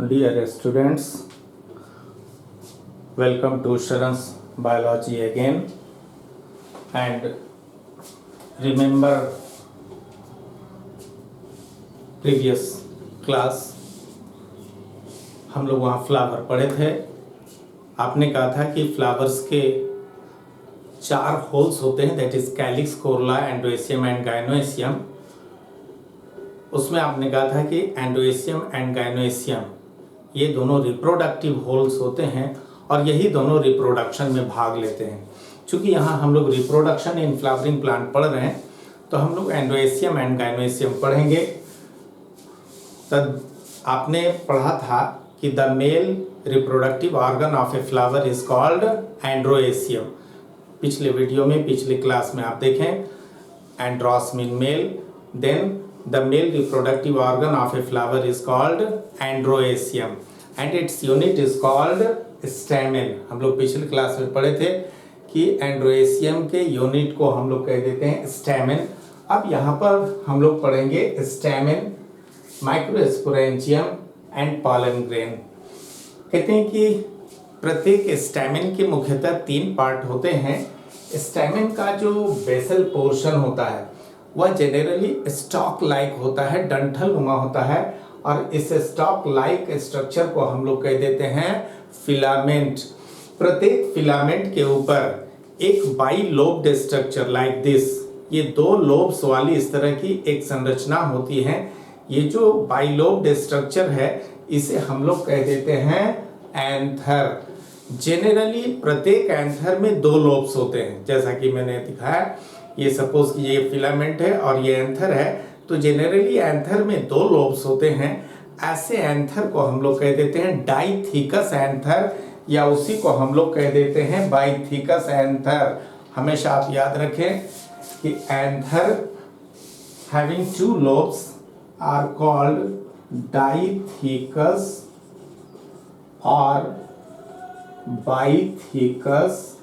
Dear students, welcome to Sharan's Biology again. And remember previous class हम लोग वहाँ flower पढ़े थे। आपने कहा था कि फ्लावर्स के 4 होल्स होते हैं, that is calyx, corolla, androecium and gynoecium. उसमें आपने कहा था कि एंडोएसियम एंड गाइनोएसियम ये दोनों रिप्रोडक्टिव होल्स होते हैं और यही दोनों रिप्रोडक्शन में भाग लेते हैं। चूँकि यहाँ हम लोग रिप्रोडक्शन इन फ्लावरिंग प्लांट पढ़ रहे हैं तो हम लोग एंडोएसियम एंड गाइनोएसियम पढ़ेंगे। तब आपने पढ़ा था कि the male reproductive organ of a flower is called androecium. पिछले वीडियो में, पिछले क्लास में आप देखें, andros mean male, then the male reproductive organ of a flower is called androecium and its unit is called stamen। हम लोग पिछले class में पढ़े थे कि एंड्रोएसियम के यूनिट को हम लोग कह देते हैं स्टैमेन। अब यहाँ पर हम लोग पढ़ेंगे stamen, microsporangium and pollen grain. कहते हैं कि प्रत्येक स्टैमेन के मुख्यतः 3 पार्ट होते हैं। स्टैमेन का जो बेसल पोर्शन होता है वह जेनरली स्टॉक लाइक होता है, डंठल नुमा होता है, और इस स्टॉक लाइक स्ट्रक्चर को हम लोग कह देते हैं फिलामेंट। प्रत्येक फिलामेंट के ऊपर एक by lobed structure like this, ये 2 लोब्स वाली इस तरह की एक संरचना होती है। ये जो बाई लोब्ड स्ट्रक्चर है इसे हम लोग कह देते हैं एंथर। जेनरली प्रत्येक एंथर में 2 लोब्स होते हैं, जैसा कि मैंने दिखाया। ये सपोज कि ये फिलामेंट है और ये एंथर है, तो जेनरली एंथर में 2 लोब्स होते हैं। ऐसे एंथर को हम लोग कह देते हैं डाइथिकस एंथर, या उसी को हम लोग कह देते हैं बाइथिकस एंथर। हमेशा आप याद रखें कि anther having 2 lobes are called dithecous और बाइथिकस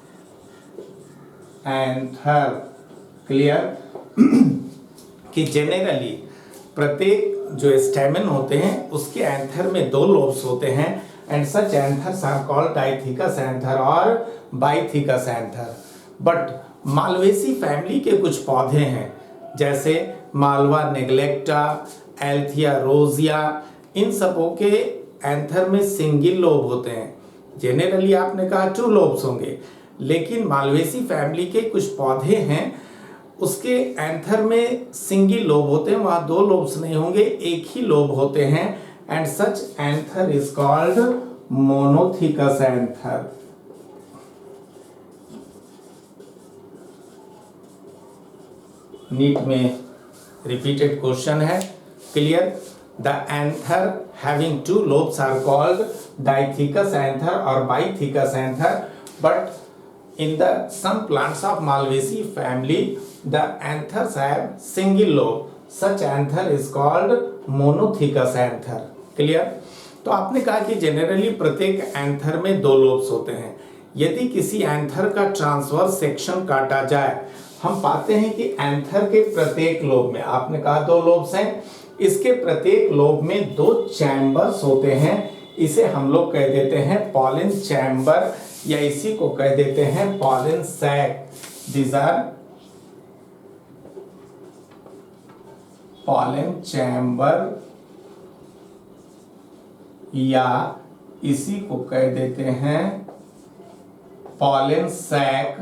एंथर। क्लियर? कि जेनरली प्रत्येक जो स्टैमेन होते हैं उसके एंथर में 2 लोब्स होते हैं and such anthers are called dithecous anther और bithecous anther. But Malvaceae family के कुछ पौधे हैं, जैसे मालवा नेग्लेक्टा, एल्थिया रोजिया, इन सबों के एंथर में सिंगल लोब होते हैं। जेनरली आपने कहा 2 लोब्स होंगे, लेकिन मालवेसी फैमिली के कुछ पौधे हैं उसके एंथर में सिंगल लोब होते हैं, वहां 2 लोब्स नहीं होंगे, एक ही लोब होते हैं and such anther is called monothecous anther. NEET में रिपीटेड क्वेश्चन है। Clear? The anther having 2 lobes are called dithecous anther और bithecous anther, but in the some plants of Malvaceae family the anthers have single lobe, such anther is called monothecous anther। Clear? तो आपने कहा कि generally प्रत्येक anther में 2 lobes होते हैं। यदि किसी एंथर का ट्रांसवर्स सेक्शन काटा जाए, हम पाते हैं कि एंथर के प्रत्येक लोब में, आपने कहा 2 लोब्स हैं, इसके प्रत्येक लोब में 2 चैम्बर्स होते हैं। इसे हम लोग कह देते हैं पॉलन चैम्बर, या इसी को कह देते हैं pollen sac. These are pollen chamber, या इसी को कह देते हैं पॉलन सैक,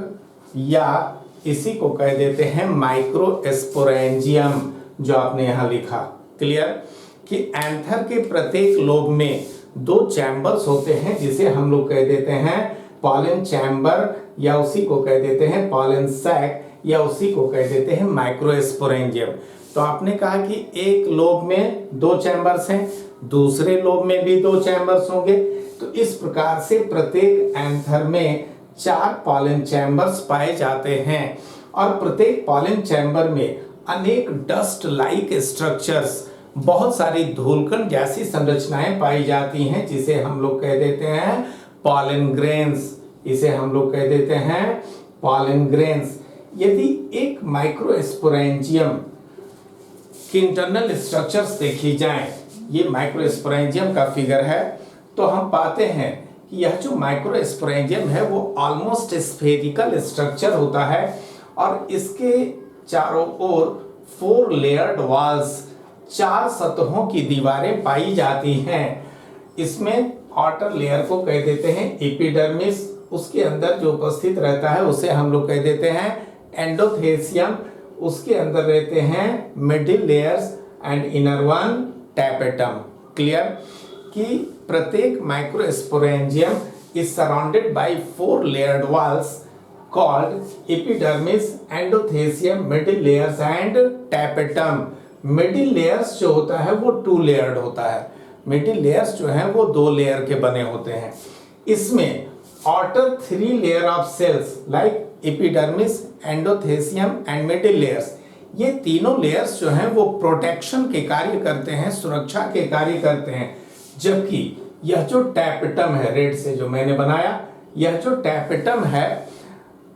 या इसी को कह देते हैं माइक्रोस्पोरेंजियम, जो आपने यहां लिखा। क्लियर? कि एंथर के प्रत्येक लोब में 2 चैम्बर्स होते हैं, जिसे हम लोग कह देते हैं पॉलन चैम्बर, या उसी को कह देते हैं पॉलन सैक, या उसी को कह देते हैं माइक्रोस्पोरेंजियम। तो आपने कहा कि एक लोब में 2 चैम्बर्स हैं, दूसरे लोब में भी 2 चैम्बर्स होंगे। तो इस प्रकार से प्रत्येक एंथर में 4 पॉलन चैम्बर्स पाए जाते हैं, और प्रत्येक पॉलन चैम्बर में अनेक डस्ट लाइक स्ट्रक्चर्स, बहुत सारी धूलकण जैसी संरचनाएं पाई जाती हैं, जिसे हम लोग कह देते हैं पॉलन ग्रेन्स। इसे हम लोग कह देते हैं पॉलन ग्रेन्स। यदि एक माइक्रोस्पोरेंजियम की इंटरनल स्ट्रक्चर्स देखी जाएं, ये माइक्रोस्पोरेंजियम का फिगर है, तो हम पाते हैं कि यह जो माइक्रोस्पोरेंजियम है वो ऑलमोस्ट स्फेरिकल स्ट्रक्चर होता है और इसके चारों ओर 4 लेयर्ड वॉल्स, 4 सतहों की दीवारें पाई जाती हैं। इसमें आउटर लेयर को कह देते हैं एपिडर्मिस, उसके अंदर जो उपस्थित रहता है उसे हम लोग कह देते हैं एंडोथेसियम, उसके अंदर रहते हैं middle layers and inner one tapetum. Clear कि प्रत्येक microsporangium is surrounded by 4 layered walls called epidermis, endothecium, middle layers and tapetum. Middle layers जो होता है वो 2 लेयर्ड होता है, मिडिल लेयर्स जो है वो 2 लेयर के बने होते हैं। इसमें outer 3 layer of cells like epidermis, endothecium and middle layers, ये तीनों लेयर्स जो हैं वो प्रोटेक्शन के कार्य करते हैं, सुरक्षा के कार्य करते हैं। जबकि यह जो टैपेटम है, रेड से जो मैंने बनाया, यह जो टैपेटम है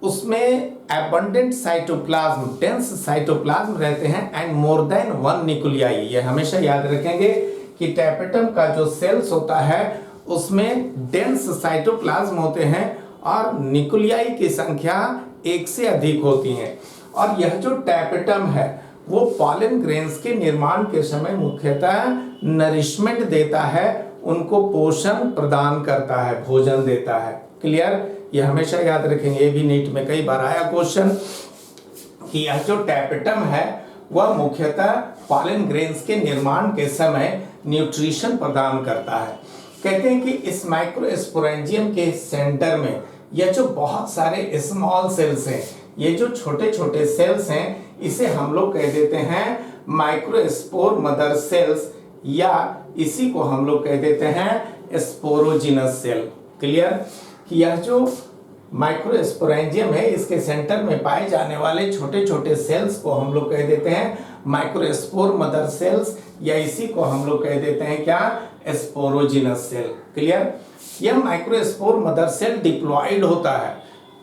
उसमें एबंडेंट साइटोप्लाज्म, डेंस साइटोप्लाज्म रहते हैं एंड मोर देन 1 न्यूक्लियाई। ये हमेशा याद रखेंगे कि टैपेटम का जो सेल्स होता है उसमें डेंस साइटोप्लाज्म होते हैं और न्यूक्लियाई की संख्या 1 से अधिक होती है। और यह जो टैपेटम है वो पॉलन ग्रेन्स के निर्माण के समय मुख्यतः नरिशमेंट देता है, उनको पोषण प्रदान करता है, भोजन देता है। क्लियर, ये हमेशा याद रखेंगे, ये भी नीट में कई बार आया क्वेश्चन कि यह जो टैपेटम है वह मुख्यतः पॉलन ग्रेन्स के निर्माण के समय न्यूट्रिशन प्रदान करता है। कहते हैं कि इस माइक्रोस्पोरेंजियम के सेंटर में यह जो बहुत सारे स्मॉल सेल्स हैं, ये जो छोटे छोटे सेल्स हैं, इसे हम लोग कह देते हैं माइक्रोस्पोर मदर सेल्स, या इसी को हम लोग कह देते हैं स्पोरोजिनस सेल। क्लियर कि यह जो माइक्रोस्पोरेंजियम है इसके सेंटर में पाए जाने वाले छोटे छोटे सेल्स को हम लोग कह देते हैं माइक्रोस्पोर मदर सेल्स, या इसी को हम लोग कह देते हैं क्या, स्पोरोजिनस सेल। क्लियर, यह माइक्रोस्पोर मदर सेल डिप्लॉइड होता है।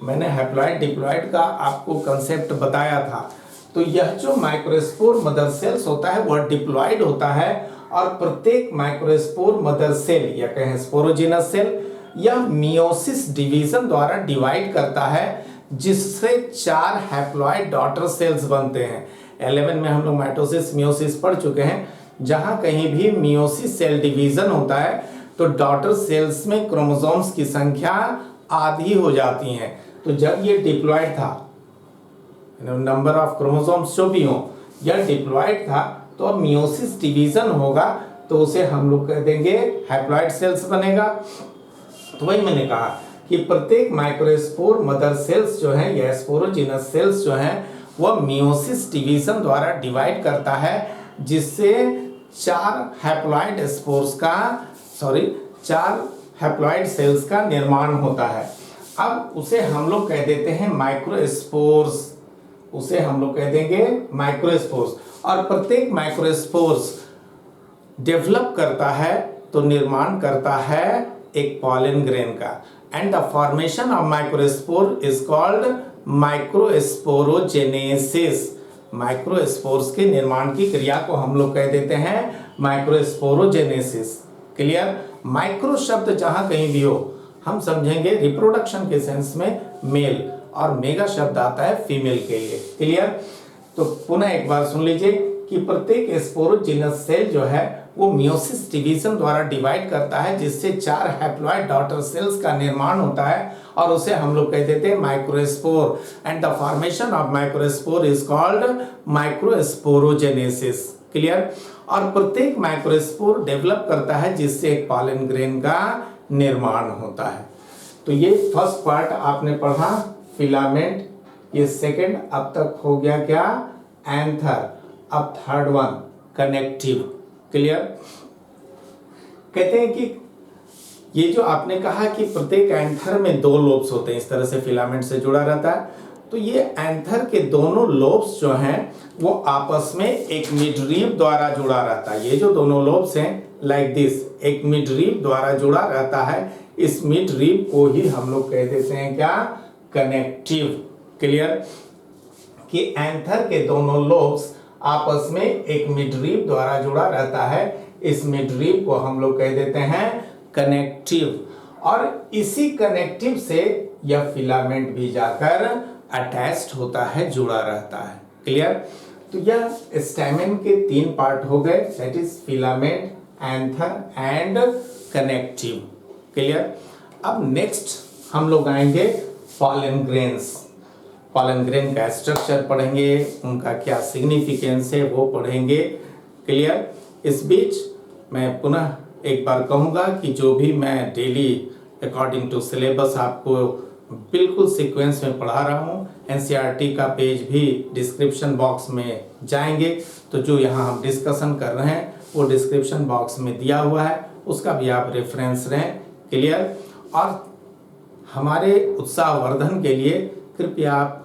मैंने हैप्लॉइड डिप्लॉइड का आपको कंसेप्ट बताया था। तो यह जो माइक्रोस्पोर मदर सेल्स होता है वह डिप्लॉइड होता है और प्रत्येक माइक्रोस्पोर मदर सेल या कहें स्पोरोजिनस सेल या मियोसिस डिवीजन द्वारा डिवाइड करता है, जिससे 4 हैप्लॉइड डॉटर सेल्स बनते हैं। 11 में हम लोग माइटोसिस मियोसिस पढ़ चुके हैं। जहां कहीं भी मियोसिस सेल डिवीजन होता है तो डॉटर सेल्स में क्रोमोसोम्स की संख्या आधी हो जाती है। तो जब ये डिप्लॉइड था, नंबर ऑफ क्रोमोसोम्स जो भी हो, यह डिप्लॉइड था, तो अब मियोसिस डिवीजन होगा तो उसे हम लोग कह देंगे हैप्लॉइड सेल्स बनेगा। तो वही मैंने कहा कि प्रत्येक माइक्रोस्पोर मदर सेल्स जो है या स्पोरोजिनस सेल्स जो है वह मियोसिस डिवीजन द्वारा डिवाइड करता है, जिससे 4 हैप्लॉइड सेल्स का निर्माण होता है। अब उसे हम लोग कह देते हैं माइक्रोस्पोर्स, उसे हम लोग कह देंगे माइक्रोस्पोर्स। और प्रत्येक माइक्रोस्पोर्स डेवलप करता है तो निर्माण करता है एक पॉलन ग्रेन का, and the formation of microspore is called microsporogenesis. Microspores के निर्माण की क्रिया को हम लोग कह देते हैं माइक्रोस्पोरोजेनेसिस। क्लियर, माइक्रो शब्द जहां कहीं भी हो हम समझेंगे रिप्रोडक्शन के सेंस में मेल, और मेगा शब्द आता है फीमेल के लिए। क्लियर, तो पुनः एक बार सुन लीजिए कि प्रत्येक स्पोरोजिनस सेल जो है वो मियोसिस डिवीजन द्वारा डिवाइड करता है, जिससे 4 हैप्लॉइड डॉटर सेल्स का निर्माण होता है और उसे हम लोग कह देते हैं microspore, and the formation of microspore is called microsporogenesis. Clear, और प्रत्येक माइक्रोस्पोर डेवलप करता है जिससे एक पॉलन ग्रेन का निर्माण होता है। तो ये फर्स्ट पार्ट आपने पढ़ा फिलामेंट, ये सेकंड अब तक हो गया क्या, एंथर। अब थर्ड वन कनेक्टिव। क्लियर, कहते हैं कि ये जो आपने कहा कि प्रत्येक एंथर में 2 लोब्स होते हैं, इस तरह से फिलामेंट से जुड़ा रहता है। तो ये एंथर के दोनों लोब्स जो हैं वो आपस में एक मिडरीव द्वारा जुड़ा रहता है। ये जो दोनों लोब्स हैं लाइक दिस, एक मिडरीव द्वारा जुड़ा रहता है। इस मिडरीव को ही हम लोग कह देते हैं क्या, कनेक्टिव। क्लियर, कि एंथर के दोनों लोब्स आपस में एक मिडरीव द्वारा जुड़ा रहता है, इस मिडरिप को हम लोग कह देते हैं कनेक्टिव, और इसी कनेक्टिव से यह फिलामेंट भी जाकर अटैच्ड होता है, जुड़ा रहता है। क्लियर? तो यह स्टैमेन के 3 पार्ट हो गए, that is filament, anther and connective. Clear? अब नेक्स्ट हम लोग आएंगे पॉलन ग्रेन्स। पॉलन ग्रेन का स्ट्रक्चर पढ़ेंगे, उनका क्या सिग्निफिकेंस है वो पढ़ेंगे। क्लियर? इस बीच मैं पुनः एक बार कहूँगा कि जो भी मैं डेली अकॉर्डिंग टू सिलेबस आपको बिल्कुल सीक्वेंस में पढ़ा रहा हूँ, एनसीईआरटी का पेज भी डिस्क्रिप्शन बॉक्स में जाएंगे, तो जो यहाँ हम डिस्कशन कर रहे हैं वो डिस्क्रिप्शन बॉक्स में दिया हुआ है, उसका भी आप रेफरेंस लें। क्लियर? और हमारे उत्साहवर्धन के लिए कृपया आप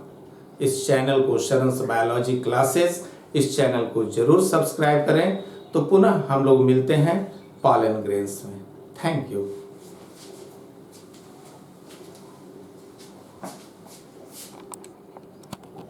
इस चैनल को, शरणस बायोलॉजी क्लासेस, इस चैनल को जरूर सब्सक्राइब करें। तो पुनः हम लोग मिलते हैं पॉलन ग्रेन्स में। Thank you.